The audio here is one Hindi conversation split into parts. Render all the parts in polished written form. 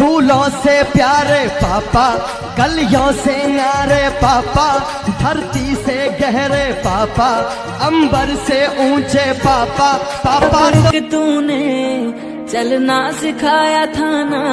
फूलों से प्यारे पापा, कलियों से न्यारे पापा, धरती से गहरे पापा, अंबर से ऊंचे पापा। पापा कि तूने चलना सिखाया था ना,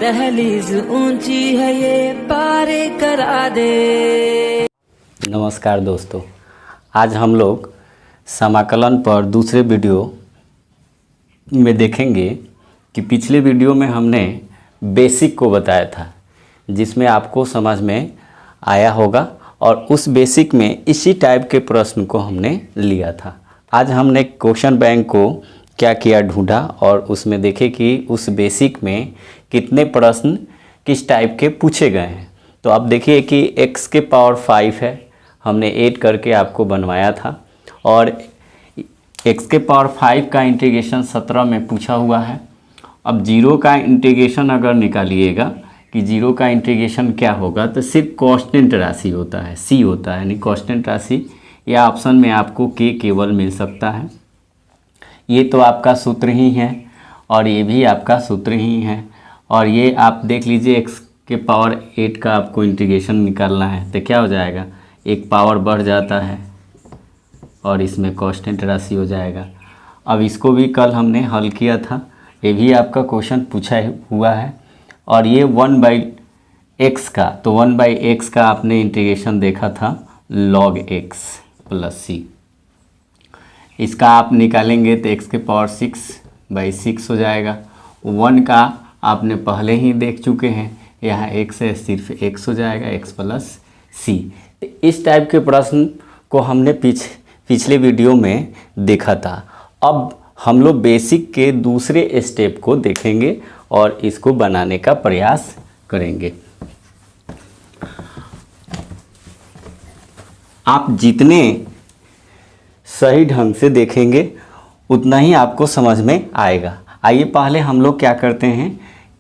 दहलीज ऊंची है ये पारे करा दे। नमस्कार दोस्तों, आज हम लोग समाकलन पर दूसरे वीडियो में देखेंगे कि पिछले वीडियो में हमने बेसिक को बताया था, जिसमें आपको समझ में आया होगा और उस बेसिक में इसी टाइप के प्रश्न को हमने लिया था। आज हमने क्वेश्चन बैंक को क्या किया, ढूंढा और उसमें देखे कि उस बेसिक में कितने प्रश्न किस टाइप के पूछे गए हैं। तो अब देखिए कि x के पावर 5 है, हमने 8 करके आपको बनवाया था और x के पावर 5 का इंटीग्रेशन 17 में पूछा हुआ है। अब 0 का इंटीग्रेशन अगर निकालिएगा कि 0 का इंटीग्रेशन क्या होगा, तो सिर्फ कांस्टेंट राशि होता है, c होता है, यानी कांस्टेंट राशि। या ऑप्शन में आपको k केवल मिल सकता है। ये तो आपका सूत्र ही है और ये भी आपका सूत्र ही है। और ये आप देख लीजिए x के पावर 8 का आपको इंटीग्रेशन निकालना है तो क्या हो जाएगा, एक पावर बढ़ जाता है और इसमें कांस्टेंट राशि हो जाएगा। अब इसको भी कल हमने हल किया था, ये भी आपका क्वेश्चन पूछा हुआ है। और ये 1/x का, तो 1/x का आपने इंटीग्रेशन देखा था log x प्लस c। इसका आप निकालेंगे तो x के पावर 6/6 हो जाएगा। 1 का आपने पहले ही देख चुके हैं, यहाँ x है, सिर्फ x हो जाएगा, x प्लस c। इस टाइप के प्रश्न को हमने पिछले वीडियो में देखा था। अब हम लोग बेसिक के दूसरे स्टेप को देखेंगे और इसको बनाने का प्रयास करेंगे। आप जितने सही ढंग से देखेंगे उतना ही आपको समझ में आएगा। आइए पहले हम लोग क्या करते हैं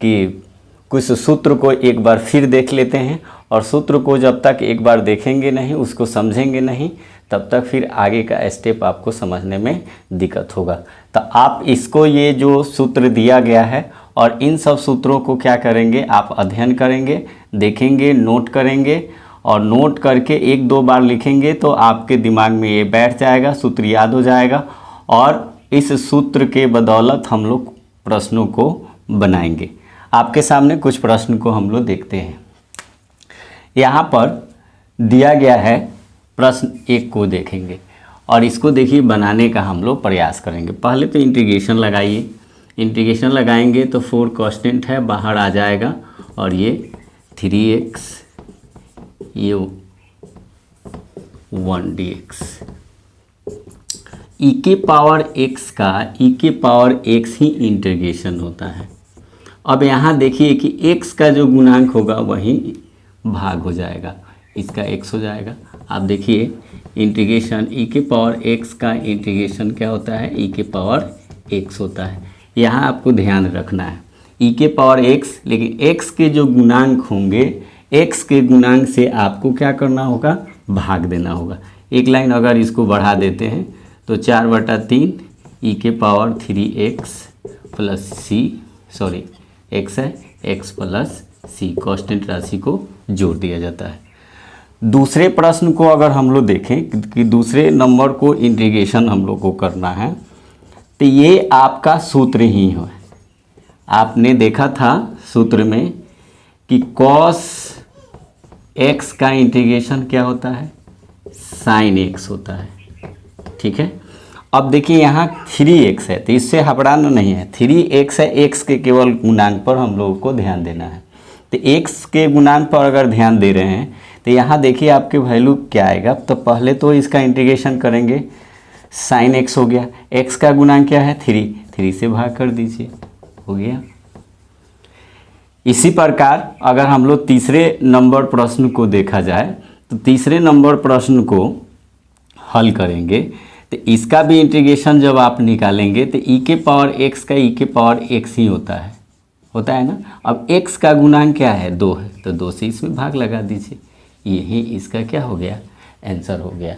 कि कुछ सूत्र को एक बार फिर देख लेते हैं, और सूत्र को जब तक एक बार देखेंगे नहीं, उसको समझेंगे नहीं, तब तक फिर आगे का स्टेप आपको समझने में दिक्कत होगा। तो आप इसको, ये जो सूत्र दिया गया है और इन सब सूत्रों को क्या करेंगे, आप अध्ययन करेंगे, देखेंगे, नोट करेंगे और नोट करके 1-2 बार लिखेंगे तो आपके दिमाग में ये बैठ जाएगा, सूत्र याद हो जाएगा। और इस सूत्र के बदौलत हम लोग प्रश्नों को बनाएंगे। आपके सामने कुछ प्रश्न को हम लोग देखते हैं। यहाँ पर दिया गया है, प्रश्न 1 को देखेंगे और इसको देखिए बनाने का हम लोग प्रयास करेंगे। पहले तो इंटीग्रेशन लगाइए, इंटीग्रेशन लगाएंगे तो 4 कांस्टेंट है, बाहर आ जाएगा और ये 3x, ये 1dx। e के पावर x का e के पावर x ही इंटीग्रेशन होता है। अब यहाँ देखिए कि x का जो गुणांक होगा वही भाग हो जाएगा, इसका x हो जाएगा। आप देखिए इंटीग्रेशन e के पावर x का इंटीग्रेशन क्या होता है, e के पावर x होता है। यहाँ आपको ध्यान रखना है e के पावर x, लेकिन x के जो गुणांक होंगे, x के गुणांक से आपको क्या करना होगा, भाग देना होगा। एक लाइन अगर इसको बढ़ा देते हैं तो 4/3 e के power 3x plus c, sorry x है, x प्लस c, कांस्टेंट राशि को जोड़ दिया जाता है। दूसरे प्रश्न को अगर हम लोग देखें कि दूसरे नंबर को इंटीग्रेशन हम लोग को करना है, तो ये आपका सूत्र ही है। आपने देखा था सूत्र में कि cos x का इंटीग्रेशन क्या होता है, sin x होता है, ठीक है। अब देखिए यहाँ 3x है तो इससे हबड़ाना नहीं है, 3x है, x के केवल गुणांक पर हम लोगों को ध्यान देना है। तो x के गुणांक पर अगर ध्यान दे रहे हैं तो यहाँ देखिए आपके वैल्यू क्या आएगा। तो पहले तो इसका इंटीग्रेशन करेंगे, sin x हो गया, x का गुणांक क्या है 3 से भाग कर दीजिए, हो गया। इसी प्रकार अगर हम लोग तीसरे नंबर प्रश्न को देखा जाए तो तीसरे नंबर प्रश्न को हल करेंगे तो इसका भी इंटीग्रेशन जब आप निकालेंगे तो e के पावर x का e के पावर x ही होता है ना। अब x का गुणांक क्या है, 2 है, तो 2 से इसमें भाग लगा दीजिए, यही इसका क्या हो गया, आंसर हो गया।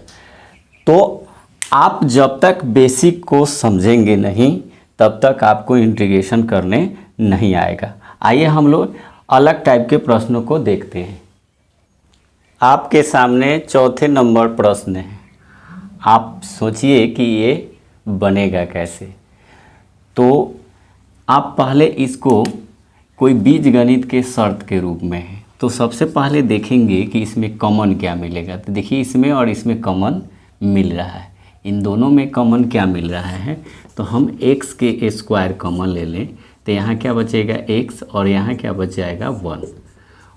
तो आप जब तक बेसिक को समझेंगे नहीं तब तक आपको इंटीग्रेशन करने नहीं आएगा। आइए हम लोग अलग टाइप के प्रश्नों को देखते हैं। आपके सामने चौथे नंबर प्रश्न है। आप सोचिए कि ये बनेगा कैसे। तो आप पहले इसको कोई बीजगणित के शर्त के रूप में है, तो सबसे पहले देखेंगे कि इसमें कॉमन क्या मिलेगा। तो देखिए इसमें और इसमें कॉमन मिल रहा है, इन दोनों में कॉमन क्या मिल रहा है। तो हम x के स्क्वायर कॉमन ले लें, तो यहाँ क्या बचेगा x और यहाँ क्या बच जाएगा 1।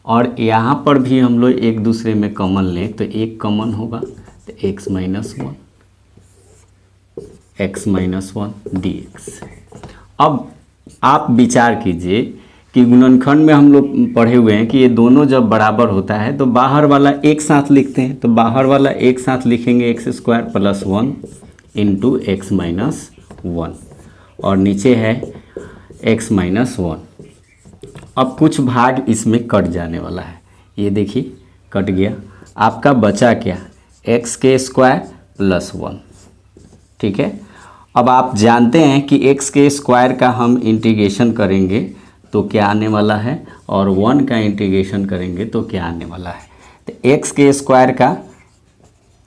और यहाँ पर भी हम लोग एक दूसरे में कॉमन लें तो एक कॉमन होगा, तो x माइनस वन dx। अब आप विचार कीजिए कि गुणनखंड में हम लोग पढ़े हुए हैं कि ये दोनों जब बराबर होता है तो बाहर वाला एक साथ लिखते हैं। तो बाहर वाला एक साथ लिखेंगे x square plus 1 into x minus 1 और नीचे है x माइनस 1। अब कुछ भाग इसमें कट जाने वाला है, ये देखिए कट गया। आपका बचा क्या, x के स्क्वायर प्लस 1। ठीक है, अब आप जानते हैं कि x के स्क्वायर का हम इंटीग्रेशन करेंगे तो क्या आने वाला है, और 1 का इंटीग्रेशन करेंगे तो क्या आने वाला है। तो x के स्क्वायर का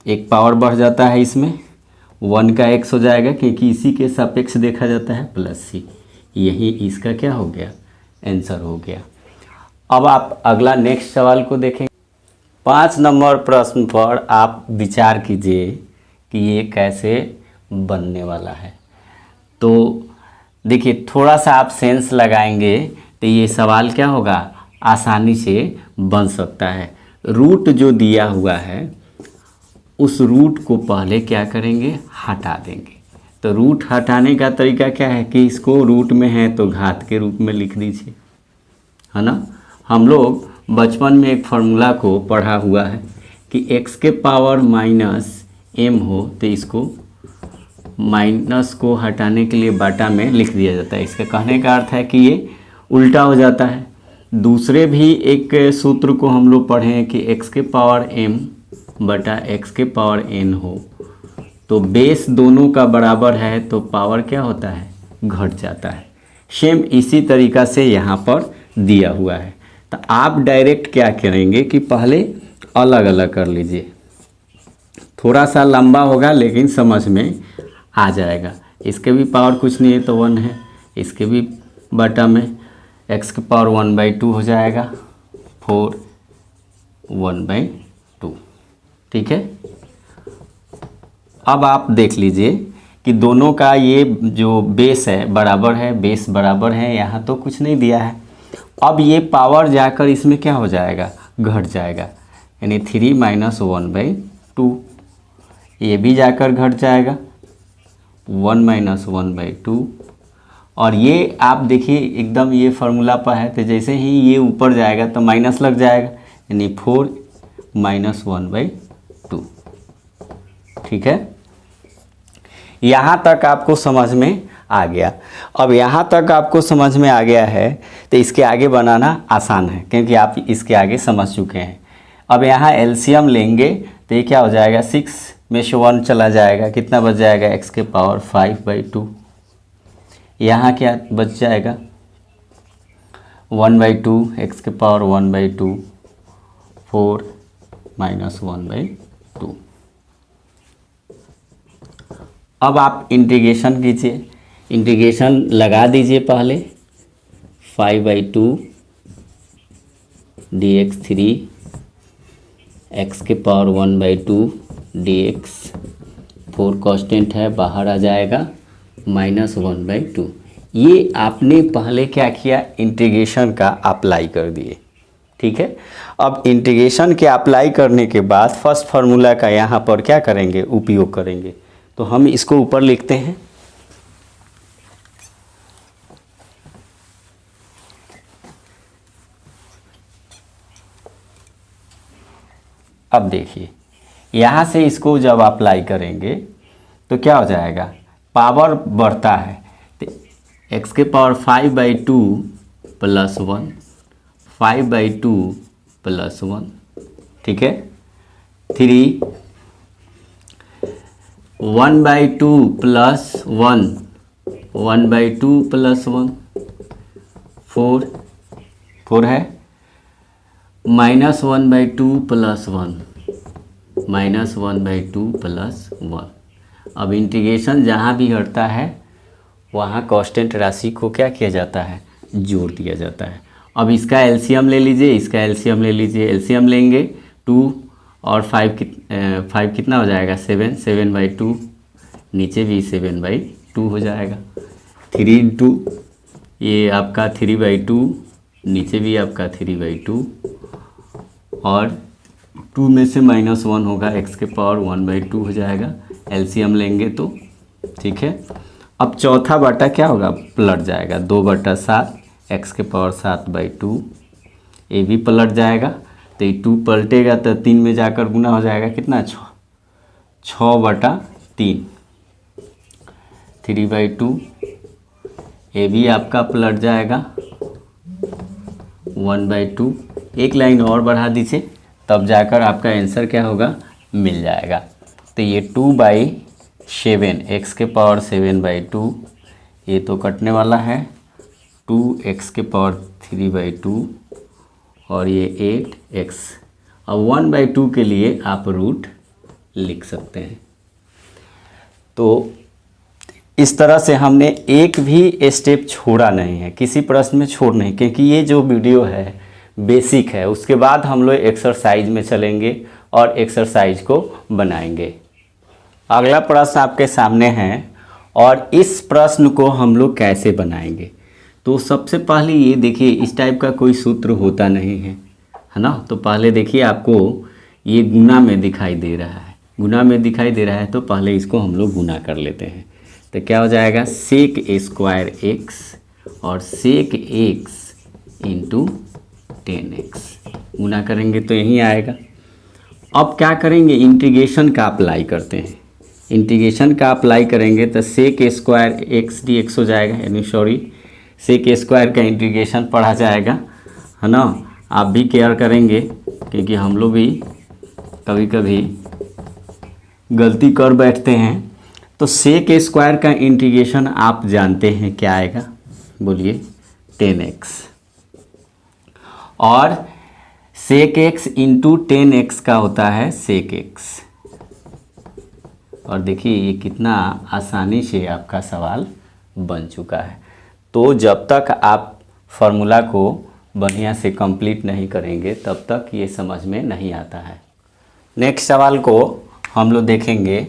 एक पावर बढ़ जाता है, इसमें 1 का x हो जाएगा क्योंकि इसी के सापेक्ष देखा जाता है, प्लस c। यही इसका क्या हो गया, आंसर हो गया। अब आप अगला नेक्स्ट सवाल को देखें। 5 नंबर प्रश्न पर आप विचार कीजिए कि ये कैसे बनने वाला है। तो देखिए थोड़ा सा आप सेंस लगाएंगे तो ये सवाल क्या होगा, आसानी से बन सकता है। रूट जो दिया हुआ है उस रूट को पहले क्या करेंगे, हटा देंगे। तो रूट हटाने का तरीका क्या है कि इसको रूट में है तो घात के रूप में लिख दीजिए, है ना। हम लोग बचपन में एक फार्मूला को पढ़ा हुआ है कि x के पावर माइनस m हो तो इसको माइनस को हटाने के लिए बाटा में लिख दिया जाता है। इसका कहने का अर्थ है कि ये उल्टा हो जाता है। दूसरे भी एक सूत्र को हम लोग पढ़े हैं कि x के पावर m बटा x के पावर n हो तो बेस दोनों का बराबर है तो पावर क्या होता है, घट जाता है। सेम इसी तरीका से यहाँ पर दिया हुआ है। तो आप डायरेक्ट क्या करेंगे कि पहले अलग अलग कर लीजिए। थोड़ा सा लंबा होगा लेकिन समझ में आ जाएगा। इसके भी पावर कुछ नहीं है तो 1 है, इसके भी बटा में x के पावर 1/2 हो जाएगा, 4 1/2। ठीक है, अब आप देख लीजिए कि दोनों का ये जो बेस है बराबर है, बेस बराबर है, यहाँ तो कुछ नहीं दिया है। अब ये पावर जाकर इसमें क्या हो जाएगा, घट जाएगा, यानी 3 माइनस 1/2। ये भी जाकर घट जाएगा 1 माइनस 1/2। और ये आप देखिए एकदम ये फार्मूला पर है तो जैसे ही ये ऊपर जाएगा तो माइनस लग जाएगा, यानी 4 माइनस 1/2। ठीक है, यहाँ तक आपको समझ में आ गया। अब यहाँ तक आपको समझ में आ गया है तो इसके आगे बनाना आसान है क्योंकि आप इसके आगे समझ चुके हैं। अब यहाँ एलसीएम लेंगे तो ये क्या हो जाएगा, 6 में से 1 चला जाएगा, कितना बच जाएगा, x के पावर 5/2। यहाँ क्या बच जाएगा, 1/2, x के पावर 1/2, 4 माइनस 1/2। अब आप इंटीग्रेशन कीजिए, इंटीग्रेशन लगा दीजिए पहले, 5/2 dx 3, x के पावर 1/2 dx, 4 कांस्टेंट है बाहर आ जाएगा, माइनस 1/2। ये आपने पहले क्या किया, इंटीग्रेशन का अप्लाई कर दिए। ठीक है, अब इंटीग्रेशन के अप्लाई करने के बाद फर्स्ट फार्मूला का यहाँ पर क्या करेंगे, उपयोग करेंगे। तो हम इसको ऊपर लिखते हैं, अब देखिए यहाँ से इसको जब अप्लाई करेंगे तो क्या हो जाएगा, पावर बढ़ता है तो x के पावर 5/2 प्लस 1, 5/2 प्लस 1। ठीक है, 3 1/2 प्लस 1, 1/2 प्लस 1, 4 4 है, -1/2 + 1, -1/2 + 1। अब इंटीग्रेशन जहाँ भी हटता है वहाँ कांस्टेंट राशि को क्या किया जाता है, जोड़ दिया जाता है। अब इसका एलसीएम ले लीजिए, इसका एलसीएम ले लीजिए। एलसीएम लेंगे 2 और 5 कितना हो जाएगा, 7, 7/2, नीचे भी 7/2 हो जाएगा। 3 × 2 ये आपका 3/2, नीचे भी आपका 3/2, और 2 में से -1 होगा, x के पावर 1/2 हो जाएगा। एलसीएम लेंगे तो ठीक है। अब चौथा बटा क्या होगा, पलट जाएगा, 2/7, x के पावर 7/2, ये भी पलट जाएगा। तो ये 2 पलटेगा तो 3 में जाकर गुना हो जाएगा, कितना, 6/3, 3/2, ये भी आपका पलट जाएगा, 1/2। एक लाइन और बढ़ा दीजिए, तब जाकर आपका आंसर क्या होगा, मिल जाएगा। तो ये 2/7, x के पावर 7/2, ये तो कटने वाला है, 2x के पावर 3/2, और ये 8x। अब 1/2 के लिए आप रूट लिख सकते हैं। तो इस तरह से हमने एक भी स्टेप छोड़ा नहीं है, किसी प्रश्न में छोड़ नहीं, क्योंकि ये जो वीडियो है बेसिक है। उसके बाद हम लोग एक्सरसाइज में चलेंगे और एक्सरसाइज को बनाएंगे। अगला प्रश्न आपके सामने है, और इस प्रश्न को हम लोग कैसे बनाएंगे। तो सबसे पहले ये देखिए, इस टाइप का कोई सूत्र होता नहीं है ना। तो पहले देखिए, आपको ये गुना में दिखाई दे रहा है, गुना में दिखाई दे रहा है, तो पहले इसको हम लोग गुना कर लेते हैं। तो क्या हो जाएगा, sec² x और sec x × 10x, गुना करेंगे तो यही आएगा। अब क्या करेंगे, इंटीग्रेशन का अप्लाई करते हैं। इंटीग्रेशन का अप्लाई करेंगे तो sec² x dx हो जाएगा, यानी sec² का इंटीग्रेशन पढ़ा जाएगा, है ना। आप भी केयर करेंगे, क्योंकि हम लोग भी कभी कभी गलती कर बैठते हैं। तो sec² का इंटीग्रेशन आप जानते हैं क्या आएगा, बोलिए, 10x। और sec x × 10x का होता है sec x। और देखिए ये कितना आसानी से आपका सवाल बन चुका है। तो जब तक आप फार्मूला को बढ़िया से कंप्लीट नहीं करेंगे तब तक ये समझ में नहीं आता है। नेक्स्ट सवाल को हम लोग देखेंगे,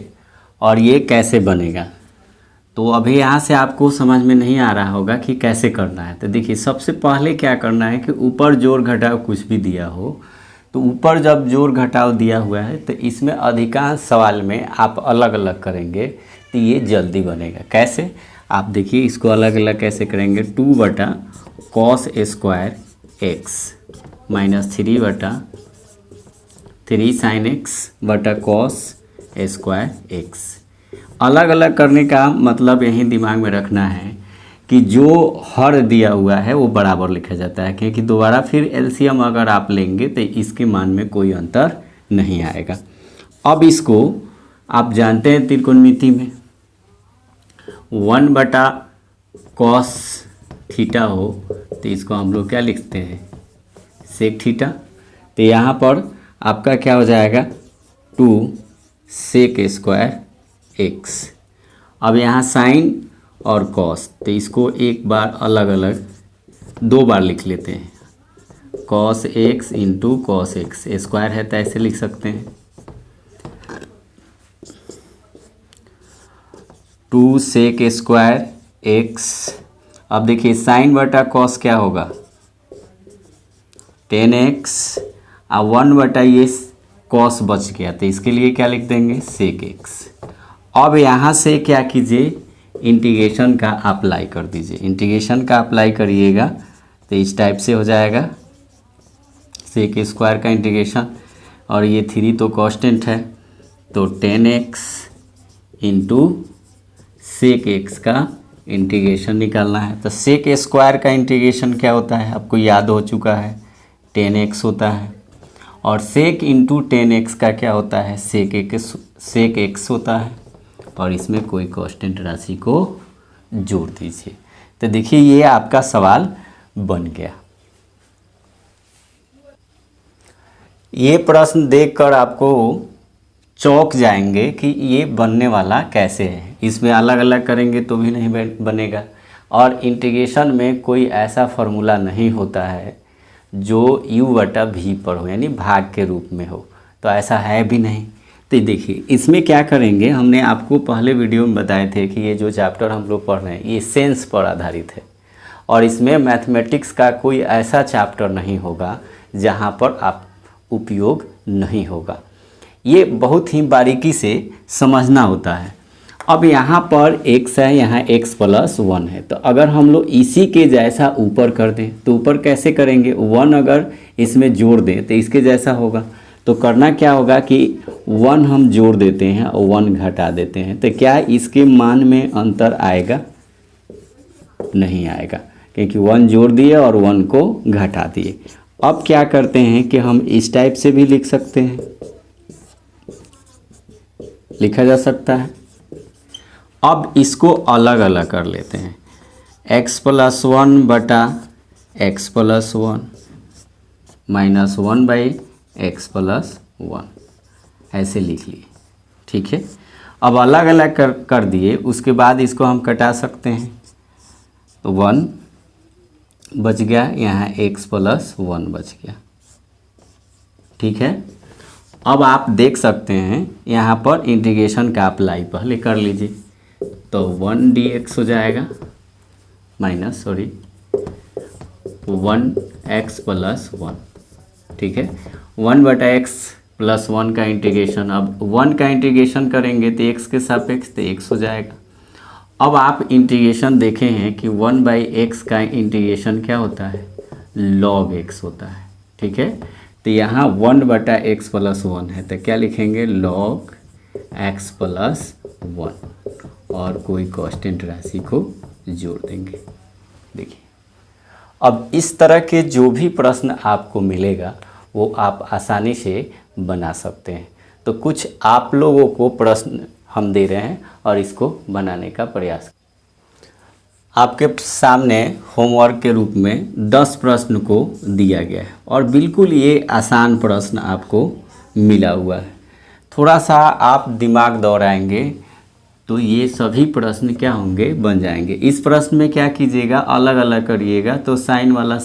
और ये कैसे बनेगा। तो अभी यहाँ से आपको समझ में नहीं आ रहा होगा कि कैसे करना है। तो देखिए, सबसे पहले क्या करना है कि ऊपर जोड़ घटाव कुछ भी दिया हो, तो ऊपर जब जोड़ घटाव दिया हुआ है तो इसमें अधिकांश सवाल में आप अलग अलग करेंगे तो ये जल्दी बनेगा। कैसे, आप देखिए इसको अलग अलग कैसे करेंगे। 2/cos² x -3/3 sin x cos² x। अलग अलग करने का मतलब यही दिमाग में रखना है कि जो हर दिया हुआ है वो बराबर लिखा जाता है, क्योंकि दोबारा फिर एलसीएम अगर आप लेंगे तो इसके मान में कोई अंतर नहीं आएगा। अब इसको आप जानते हैं त्रिकोणमिति में 1/cos थीटा हो तो इसको हम लोग क्या लिखते हैं, sec थीटा। तो यहाँ पर आपका क्या हो जाएगा, 2 sec² x। अब यहाँ साइन और कॉस, तो इसको एक बार अलग अलग 2 बार लिख लेते हैं, cos x × cos x, square है तो ऐसे लिख सकते हैं, 2 sec² x। अब देखिए साइन बटा कॉस क्या होगा, 10x, और 1/, ये कॉस बच गया तो इसके लिए क्या लिख देंगे, sec x। अब यहाँ से क्या कीजिए, इंटीग्रेशन का अप्लाई कर दीजिए। इंटीग्रेशन का अप्लाई करिएगा तो इस टाइप से हो जाएगा, sec² का इंटीग्रेशन, और ये 3 तो कांस्टेंट है, तो 10x × sec x का इंटीग्रेशन निकालना है। तो sec² का इंटीग्रेशन क्या होता है, आपको याद हो चुका है, 10x होता है, और sec × 10x का क्या होता है, sec x होता है, और इसमें कोई कांस्टेंट राशि को जोड़ दीजिए। तो देखिए ये आपका सवाल बन गया। ये प्रश्न देखकर आपको चौंक जाएंगे कि ये बनने वाला कैसे है। इसमें अलग अलग करेंगे तो भी नहीं बनेगा। और इंटीग्रेशन में कोई ऐसा फॉर्मूला नहीं होता है जो u/v पर हो, यानी भाग के रूप में हो, तो ऐसा है भी नहीं। तो देखिए इसमें क्या करेंगे, हमने आपको पहले वीडियो में बताए थे कि ये जो चैप्टर हम लोग पढ़ रहे हैं ये सेंस पर आधारित है और इसमें मैथमेटिक्स का कोई ऐसा चैप्टर नहीं होगा जहाँ पर आप उपयोग नहीं होगा। ये बहुत ही बारीकी से समझना होता है। अब यहाँ पर x है, यहाँ x+1 है, तो अगर हम लोग इसी के जैसा ऊपर कर दें तो ऊपर कैसे करेंगे, 1 अगर इसमें जोड़ दें तो इसके जैसा होगा। तो करना क्या होगा कि 1 हम जोड़ देते हैं और 1 घटा देते हैं, तो क्या इसके मान में अंतर आएगा? नहीं आएगा, क्योंकि 1 जोड़ दिए और 1 को घटा दिए। अब क्या करते हैं कि हम इस टाइप से भी लिख सकते हैं, लिखा जा सकता है। अब इसको अलग अलग कर लेते हैं, x+1 बटा x+1 माइनस 1/x+1 ऐसे लिख लिए, ठीक है। अब अलग अलग कर दिए, उसके बाद इसको हम कटा सकते हैं, तो 1 बच गया, यहाँ x+1 बच गया, ठीक है। अब आप देख सकते हैं यहाँ पर इंटीग्रेशन का अप्लाई पहले कर लीजिए, तो 1dx हो जाएगा माइनस 1x+1, ठीक है। 1/x+1 का इंटीग्रेशन, अब 1 का इंटीग्रेशन करेंगे तो x के सापेक्ष तो x हो जाएगा। अब आप इंटीग्रेशन देखे हैं कि 1/x का इंटीग्रेशन क्या होता है, log x होता है, ठीक है। तो यहाँ 1/x+1 है, तो क्या लिखेंगे, log x+1 और कोई कांस्टेंट राशि को जोड़ देंगे। देखिए अब इस तरह के जो भी प्रश्न आपको मिलेगा वो आप आसानी से बना सकते हैं। तो कुछ आप लोगों को प्रश्न हम दे रहे हैं और इसको बनाने का प्रयास। आपके सामने होमवर्क के रूप में 10 प्रश्न को दिया गया है और बिल्कुल ये आसान प्रश्न आपको मिला हुआ है। थोड़ा सा आप दिमाग दौड़ाएंगे तो ये सभी प्रश्न क्या होंगे, बन जाएंगे। इस प्रश्न में क्या कीजिएगा, अलग अलग करिएगा तो साइन वाला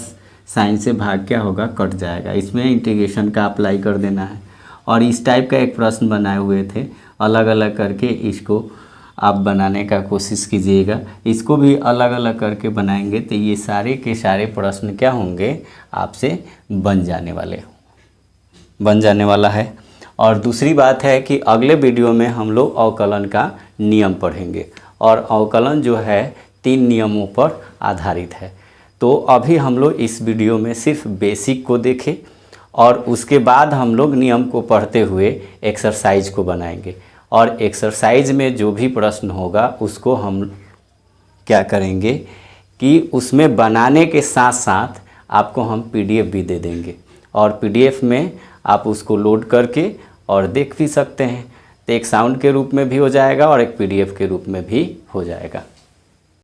साइन से भाग क्या होगा, कट जाएगा। इसमें इंटीग्रेशन का अप्लाई कर देना है। और इस टाइप का एक प्रश्न बनाए हुए थे, अलग अलग करके इसको आप बनाने का कोशिश कीजिएगा। इसको भी अलग अलग करके बनाएंगे तो ये सारे के सारे प्रश्न क्या होंगे, आपसे बन जाने वाला है। और दूसरी बात है कि अगले वीडियो में हम लोग अवकलन का नियम पढ़ेंगे और अवकलन जो है 3 नियमों पर आधारित है। तो अभी हम लोग इस वीडियो में सिर्फ बेसिक को देखें और उसके बाद हम लोग नियम को पढ़ते हुए एक्सरसाइज को बनाएंगे। और एक्सरसाइज में जो भी प्रश्न होगा उसको हम क्या करेंगे कि उसमें बनाने के साथ साथ आपको हम PDF भी दे देंगे और PDF में आप उसको लोड करके और देख भी सकते हैं। तो एक साउंड के रूप में भी हो जाएगा और एक PDF के रूप में भी हो जाएगा।